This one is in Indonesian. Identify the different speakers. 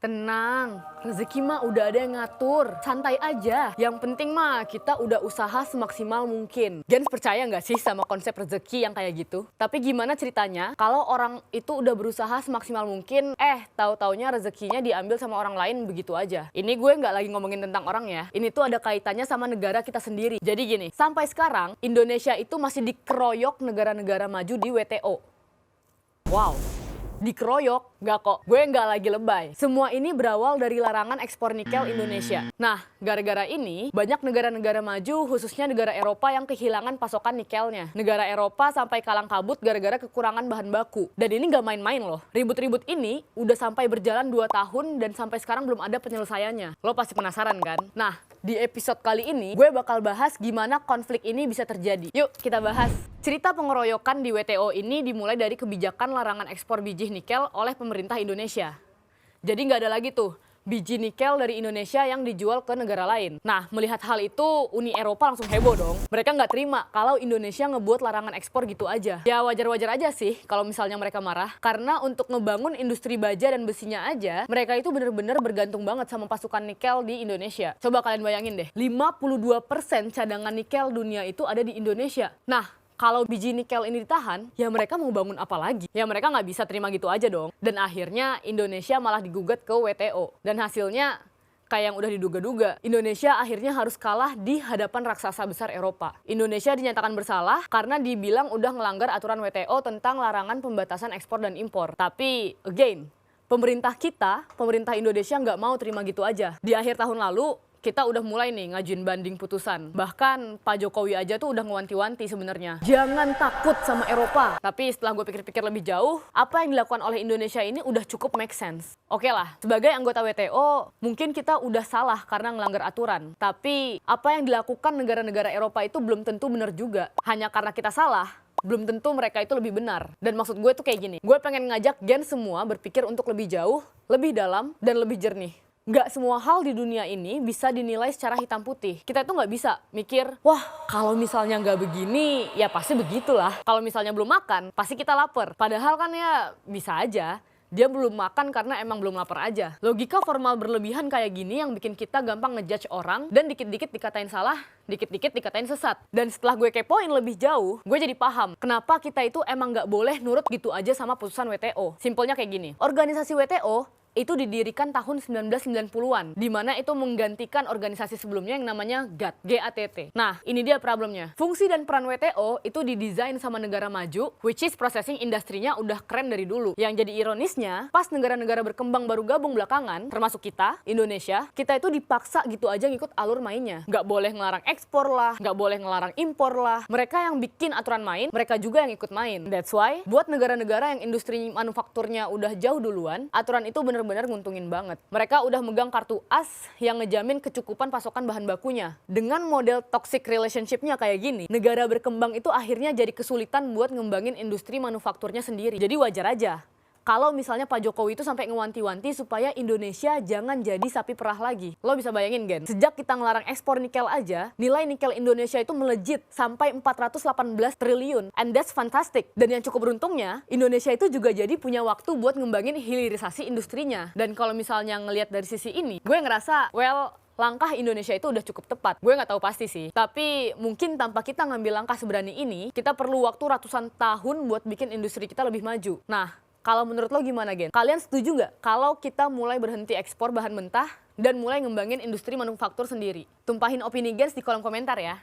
Speaker 1: Tenang, rezeki mah udah ada yang ngatur. Santai aja. Yang penting mah kita udah usaha semaksimal mungkin. Gens percaya nggak sih sama konsep rezeki yang kayak gitu? Tapi gimana ceritanya kalau orang itu udah berusaha semaksimal mungkin, tahu-taunya rezekinya diambil sama orang lain begitu aja. Ini gue nggak lagi ngomongin tentang orang ya. Ini tuh ada kaitannya sama negara kita sendiri. Jadi gini, sampai sekarang Indonesia itu masih dikeroyok negara-negara maju di WTO. Wow. Dikeroyok? Nggak kok, gue nggak lagi lebay. Semua ini berawal dari larangan ekspor nikel Indonesia. Nah, gara-gara ini, banyak negara-negara maju, khususnya negara Eropa yang kehilangan pasokan nikelnya. Negara Eropa sampai kalang kabut gara-gara kekurangan bahan baku. Dan ini nggak main-main loh. Ribut-ribut ini udah sampai berjalan 2 tahun dan sampai sekarang belum ada penyelesaiannya. Lo pasti penasaran kan? Nah, di episode kali ini, gue bakal bahas gimana konflik ini bisa terjadi. Yuk, kita bahas. Cerita pengeroyokan di WTO ini dimulai dari kebijakan larangan ekspor biji nikel oleh pemerintah Indonesia. Jadi nggak ada lagi tuh biji nikel dari Indonesia yang dijual ke negara lain. Nah, melihat hal itu, Uni Eropa langsung heboh dong. Mereka nggak terima kalau Indonesia ngebuat larangan ekspor gitu aja. Ya wajar-wajar aja sih kalau misalnya mereka marah. Karena untuk ngebangun industri baja dan besinya aja, mereka itu bener-bener bergantung banget sama pasukan nikel di Indonesia. Coba kalian bayangin deh, 52% cadangan nikel dunia itu ada di Indonesia. Nah, kalau biji nikel ini ditahan, ya mereka mau bangun apa lagi? Ya mereka nggak bisa terima gitu aja dong. Dan akhirnya Indonesia malah digugat ke WTO. Dan hasilnya kayak yang udah diduga-duga. Indonesia akhirnya harus kalah di hadapan raksasa besar Eropa. Indonesia dinyatakan bersalah karena dibilang udah ngelanggar aturan WTO tentang larangan pembatasan ekspor dan impor. Tapi, again, pemerintah Indonesia nggak mau terima gitu aja. Di akhir tahun lalu, kita udah mulai nih ngajuin banding putusan. Bahkan Pak Jokowi aja tuh udah ngewanti-wanti sebenarnya. Jangan takut sama Eropa. Tapi setelah gue pikir-pikir lebih jauh, apa yang dilakukan oleh Indonesia ini udah cukup make sense. Oke lah, sebagai anggota WTO, mungkin kita udah salah karena ngelanggar aturan. Tapi apa yang dilakukan negara-negara Eropa itu belum tentu benar juga. Hanya karena kita salah, belum tentu mereka itu lebih benar. Dan maksud gue tuh kayak gini, gue pengen ngajak gen semua berpikir untuk lebih jauh, lebih dalam, dan lebih jernih. Nggak semua hal di dunia ini bisa dinilai secara hitam putih. Kita itu nggak bisa mikir, wah kalau misalnya nggak begini, ya pasti begitulah. Kalau misalnya belum makan, pasti kita lapar. Padahal kan ya bisa aja, dia belum makan karena emang belum lapar aja. Logika formal berlebihan kayak gini yang bikin kita gampang ngejudge orang dan dikit-dikit dikatain salah, dikit-dikit dikatain sesat. Dan setelah gue kepoin lebih jauh, gue jadi paham kenapa kita itu emang nggak boleh nurut gitu aja sama putusan WTO. Simpelnya kayak gini, organisasi WTO itu didirikan tahun 1990-an, di mana itu menggantikan organisasi sebelumnya yang namanya GATT. Nah, ini dia problemnya. Fungsi dan peran WTO itu didesain sama negara maju, which is processing industrinya udah keren dari dulu. Yang jadi ironisnya, pas negara-negara berkembang baru gabung belakangan, termasuk kita, Indonesia, kita itu dipaksa gitu aja ngikut alur mainnya. Nggak boleh ngelarang ekspor lah, nggak boleh ngelarang impor lah. Mereka yang bikin aturan main, mereka juga yang ikut main. That's why, buat negara-negara yang industri manufakturnya udah jauh duluan, aturan itu bener-bener nguntungin banget. Mereka udah megang kartu as yang ngejamin kecukupan pasokan bahan bakunya. Dengan model toxic relationship-nya kayak gini, negara berkembang itu akhirnya jadi kesulitan buat ngembangin industri manufakturnya sendiri. Jadi wajar aja kalau misalnya Pak Jokowi itu sampai ngewanti-wanti supaya Indonesia jangan jadi sapi perah lagi. Lo bisa bayangin, Gen? Sejak kita ngelarang ekspor nikel aja, nilai nikel Indonesia itu melejit sampai 418 triliun. And that's fantastic. Dan yang cukup beruntungnya, Indonesia itu juga jadi punya waktu buat ngembangin hilirisasi industrinya. Dan kalau misalnya ngelihat dari sisi ini, gue ngerasa, langkah Indonesia itu udah cukup tepat. Gue nggak tahu pasti sih. Tapi mungkin tanpa kita ngambil langkah seberani ini, kita perlu waktu ratusan tahun buat bikin industri kita lebih maju. Nah, kalau menurut lo gimana, Gen? Kalian setuju nggak kalau kita mulai berhenti ekspor bahan mentah dan mulai ngembangin industri manufaktur sendiri? Tumpahin opini Gens di kolom komentar ya.